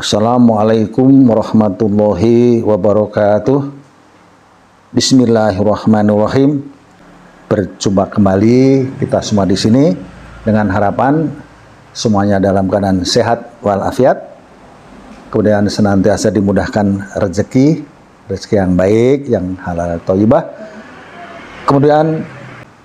Assalamualaikum warahmatullahi wabarakatuh. Bismillahirrahmanirrahim. Berjumpa kembali kita semua di sini dengan harapan semuanya dalam keadaan sehat walafiat. Kemudian senantiasa dimudahkan rezeki yang baik, yang halal thayyibah. Kemudian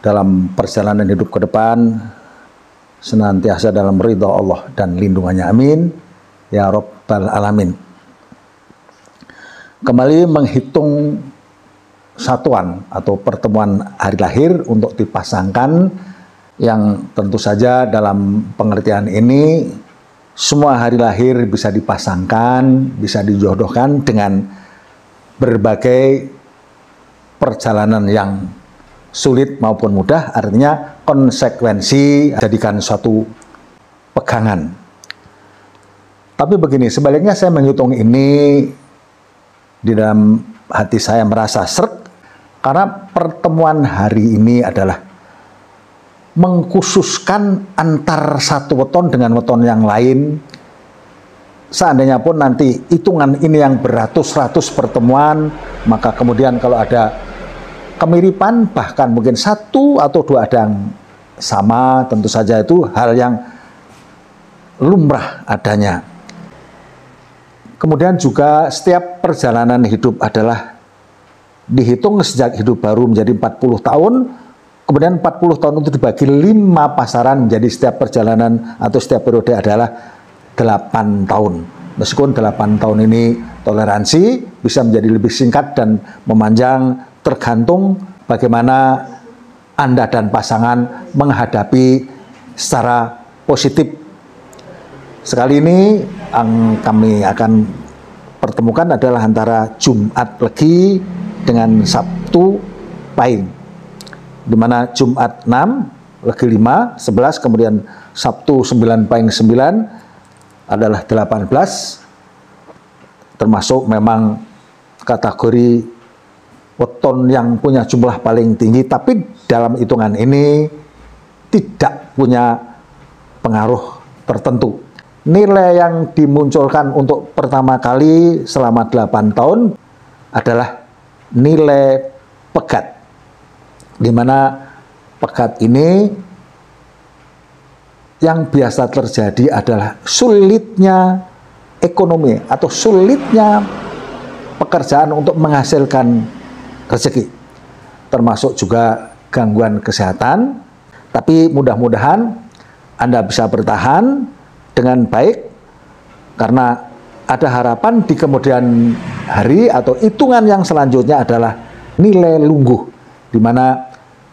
dalam perjalanan hidup ke depan senantiasa dalam ridha Allah dan lindungannya, amin ya Rabbal Alamin. Kembali menghitung satuan atau pertemuan hari lahir untuk dipasangkan, yang tentu saja dalam pengertian ini semua hari lahir bisa dipasangkan, bisa dijodohkan dengan berbagai perjalanan yang sulit maupun mudah, artinya konsekuensi jadikan suatu pegangan. Tapi begini, sebaliknya saya menghitung ini di dalam hati saya merasa srek, karena pertemuan hari ini adalah mengkhususkan antar satu weton dengan weton yang lain. Seandainya pun nanti hitungan ini yang beratus-ratus pertemuan, maka kemudian kalau ada kemiripan, bahkan mungkin satu atau dua ada yang sama, tentu saja itu hal yang lumrah adanya. Kemudian juga setiap perjalanan hidup adalah dihitung sejak hidup baru menjadi 40 tahun, kemudian 40 tahun itu dibagi 5 pasaran, menjadi setiap perjalanan atau setiap periode adalah 8 tahun. Meskipun 8 tahun ini toleransi bisa menjadi lebih singkat dan memanjang, tergantung bagaimana Anda dan pasangan menghadapi secara positif. Sekali ini yang kami akan pertemukan adalah antara Jumat Legi dengan Sabtu Pahing, di mana Jumat 6, Legi 5, 11, kemudian Sabtu 9, Pahing 9 adalah 18, termasuk memang kategori weton yang punya jumlah paling tinggi, tapi dalam hitungan ini tidak punya pengaruh tertentu. Nilai yang dimunculkan untuk pertama kali selama 8 tahun adalah nilai pegat, di mana pegat ini yang biasa terjadi adalah sulitnya ekonomi atau sulitnya pekerjaan untuk menghasilkan rezeki, termasuk juga gangguan kesehatan. Tapi mudah-mudahan Anda bisa bertahan dengan baik, karena ada harapan di kemudian hari atau hitungan yang selanjutnya adalah nilai lungguh, di mana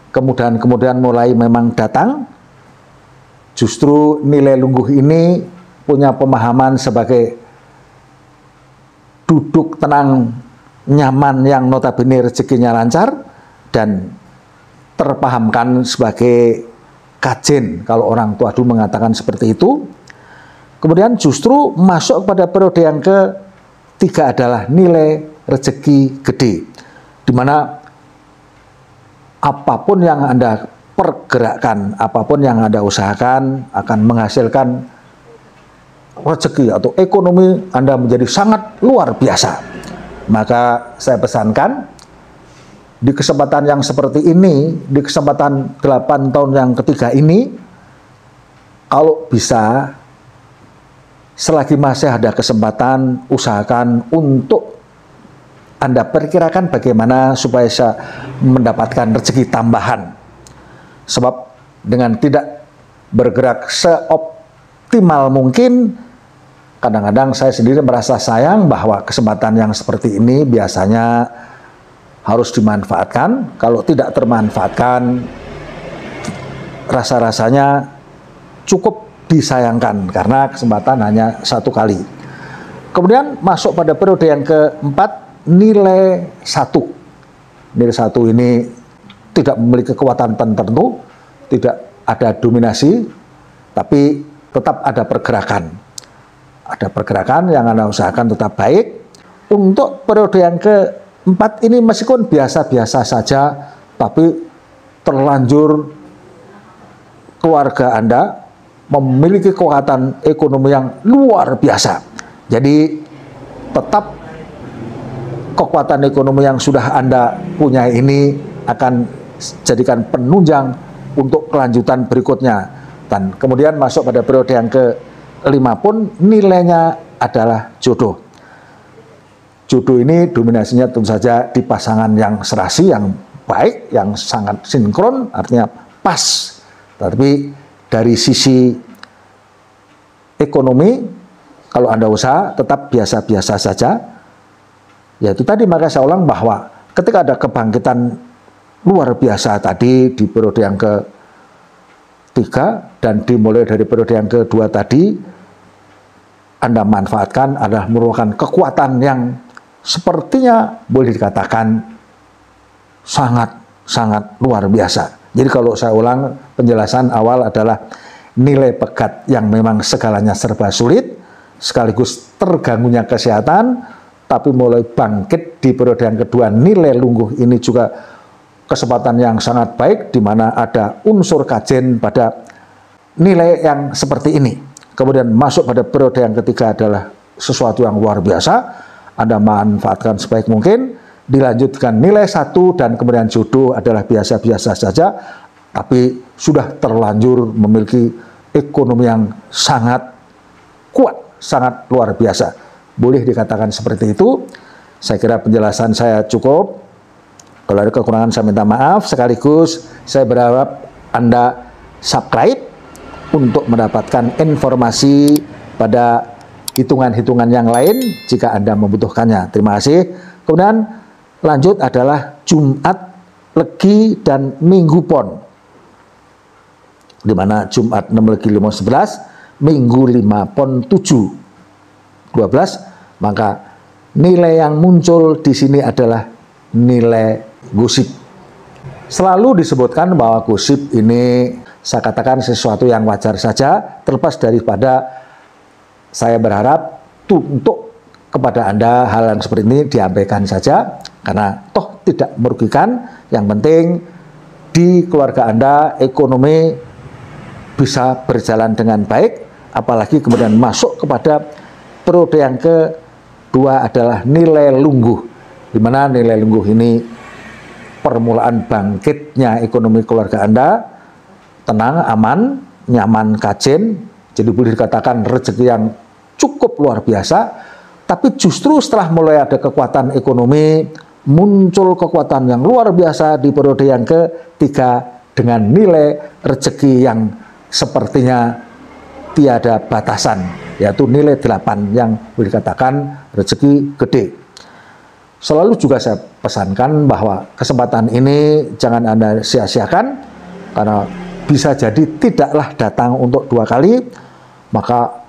kemudahan-kemudahan mulai memang datang. Justru nilai lungguh ini punya pemahaman sebagai duduk tenang, nyaman, yang notabene rezekinya lancar, dan terpahamkan sebagai kajen, kalau orang tua dulu mengatakan seperti itu. Kemudian justru masuk pada periode yang ketiga adalah nilai rezeki gede, di mana apapun yang Anda pergerakan, apapun yang Anda usahakan akan menghasilkan rezeki atau ekonomi Anda menjadi sangat luar biasa. Maka saya pesankan, di kesempatan yang seperti ini, di kesempatan 8 tahun yang ketiga ini, kalau bisa, selagi masih ada kesempatan, usahakan untuk Anda perkirakan bagaimana supaya bisa mendapatkan rezeki tambahan. Sebab dengan tidak bergerak seoptimal mungkin, kadang-kadang saya sendiri merasa sayang bahwa kesempatan yang seperti ini biasanya harus dimanfaatkan. Kalau tidak termanfaatkan, rasa-rasanya cukup disayangkan, karena kesempatan hanya satu kali. Kemudian masuk pada periode yang keempat, nilai 1. Nilai 1 ini tidak memiliki kekuatan tertentu, tidak ada dominasi, tapi tetap ada pergerakan. Ada pergerakan yang Anda usahakan tetap baik. Untuk periode yang keempat ini meskipun biasa-biasa saja, tapi terlanjur keluarga Anda memiliki kekuatan ekonomi yang luar biasa. Jadi tetap kekuatan ekonomi yang sudah Anda punya ini akan jadikan penunjang untuk kelanjutan berikutnya. Dan kemudian masuk pada periode yang kelima pun nilainya adalah jodoh. Jodoh ini dominasinya tentu saja di pasangan yang serasi, yang baik, yang sangat sinkron, artinya pas. Tapi dari sisi ekonomi, kalau Anda usaha tetap biasa-biasa saja. Yaitu tadi, maka saya ulang bahwa ketika ada kebangkitan luar biasa tadi di periode yang ketiga dan dimulai dari periode yang kedua tadi, Anda manfaatkan adalah merupakan kekuatan yang sepertinya boleh dikatakan sangat luar biasa. Jadi kalau saya ulang, penjelasan awal adalah nilai pegat yang memang segalanya serba sulit, sekaligus terganggunya kesehatan, tapi mulai bangkit di periode yang kedua nilai lungguh ini juga kesempatan yang sangat baik, di mana ada unsur kajen pada nilai yang seperti ini. Kemudian masuk pada periode yang ketiga adalah sesuatu yang luar biasa, Anda manfaatkan sebaik mungkin, dilanjutkan nilai 1 dan kemudian jodoh adalah biasa-biasa saja, tapi sudah terlanjur memiliki ekonomi yang sangat kuat, sangat luar biasa. Boleh dikatakan seperti itu. Saya kira penjelasan saya cukup. Kalau ada kekurangan saya minta maaf. Sekaligus saya berharap Anda subscribe untuk mendapatkan informasi pada hitungan-hitungan yang lain jika Anda membutuhkannya. Terima kasih. Kemudian lanjut adalah Jumat, Legi, dan Minggu Pon. Di mana Jumat 6 Legi 5 11, Minggu 5 Pon 7 12, maka nilai yang muncul di sini adalah nilai gosip. Selalu disebutkan bahwa gosip ini saya katakan sesuatu yang wajar saja, terlepas daripada saya berharap untuk kepada Anda hal yang seperti ini diabaikan saja, karena toh tidak merugikan. Yang penting di keluarga Anda ekonomi bisa berjalan dengan baik, apalagi kemudian masuk kepada periode yang kedua adalah nilai lungguh, di mana nilai lungguh ini permulaan bangkitnya ekonomi keluarga Anda, tenang, aman, nyaman, kajen. Jadi boleh dikatakan rezeki yang cukup luar biasa. Tapi justru setelah mulai ada kekuatan ekonomi, muncul kekuatan yang luar biasa di periode yang ketiga dengan nilai rezeki yang sepertinya tiada batasan, yaitu nilai 8 yang boleh dikatakan rezeki gede. Selalu juga saya pesankan bahwa kesempatan ini jangan Anda sia-siakan, karena bisa jadi tidaklah datang untuk 2 kali, maka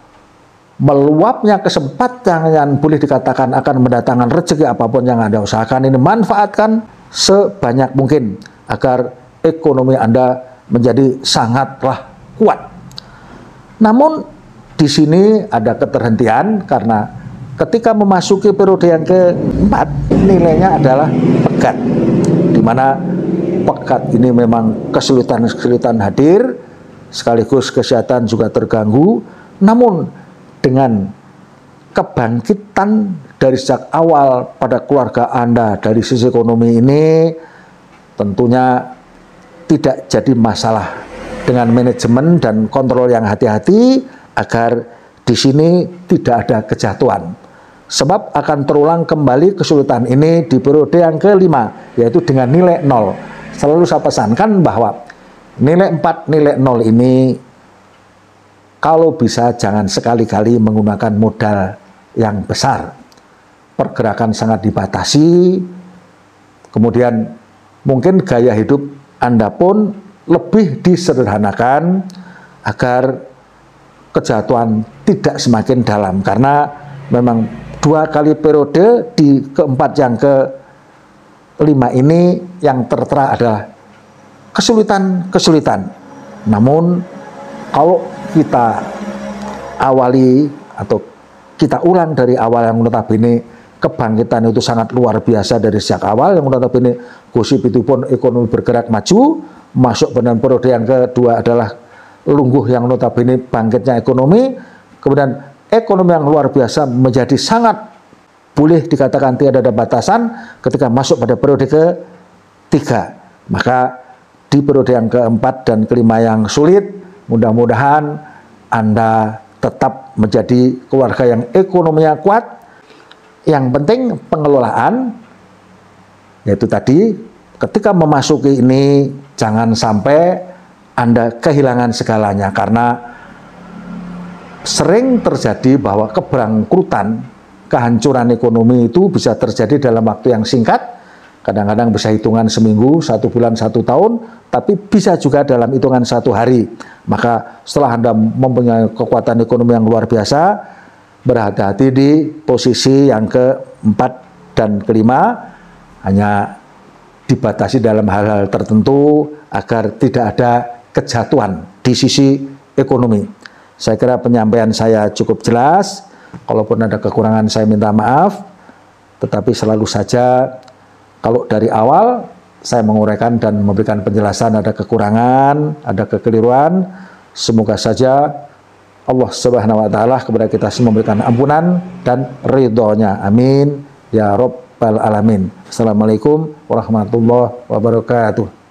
meluapnya kesempatan yang boleh dikatakan akan mendatangkan rezeki apapun yang Anda usahakan ini, manfaatkan sebanyak mungkin agar ekonomi Anda menjadi sangatlah kuat. Namun di sini ada keterhentian, karena ketika memasuki periode yang keempat nilainya adalah pegat, di mana pegat ini memang kesulitan-kesulitan hadir, sekaligus kesehatan juga terganggu. Namun dengan kebangkitan dari sejak awal pada keluarga Anda dari sisi ekonomi ini, tentunya tidak jadi masalah dengan manajemen dan kontrol yang hati-hati agar di sini tidak ada kejatuhan. Sebab akan terulang kembali kesulitan ini di periode yang kelima, yaitu dengan nilai 0. Selalu saya pesankan bahwa nilai 4, nilai 0 ini kalau bisa jangan sekali-kali menggunakan modal yang besar. Pergerakan sangat dibatasi, kemudian mungkin gaya hidup Anda pun lebih disederhanakan agar kejatuhan tidak semakin dalam, karena memang 2 kali periode di keempat yang kelima ini yang tertera adalah kesulitan-kesulitan. Namun kalau kita awali atau kita ulang dari awal, yang notabene kebangkitan itu sangat luar biasa dari sejak awal, yang notabene gosip itu pun ekonomi bergerak maju. Masuk pada periode yang kedua adalah lungguh, yang notabene bangkitnya ekonomi. Kemudian ekonomi yang luar biasa menjadi sangat, boleh dikatakan tidak ada batasan ketika masuk pada periode ketiga. Maka di periode yang keempat dan kelima yang sulit, mudah-mudahan Anda tetap menjadi keluarga yang ekonominya kuat. Yang penting pengelolaan, yaitu tadi ketika memasuki ini jangan sampai Anda kehilangan segalanya, karena sering terjadi bahwa keberangkrutan, kehancuran ekonomi itu bisa terjadi dalam waktu yang singkat, kadang-kadang bisa hitungan seminggu, 1 bulan, 1 tahun, tapi bisa juga dalam hitungan 1 hari. Maka setelah Anda mempunyai kekuatan ekonomi yang luar biasa, berhati-hati di posisi yang keempat dan kelima, hanya dibatasi dalam hal-hal tertentu agar tidak ada kejatuhan di sisi ekonomi. Saya kira penyampaian saya cukup jelas. Kalaupun ada kekurangan saya minta maaf, tetapi selalu saja kalau dari awal saya menguraikan dan memberikan penjelasan ada kekurangan, ada kekeliruan, semoga saja Allah Subhanahu wa taala kepada kita semua memberikan ampunan dan ridhonya. Amin ya rabbal alamin. Assalamualaikum warahmatullahi wabarakatuh.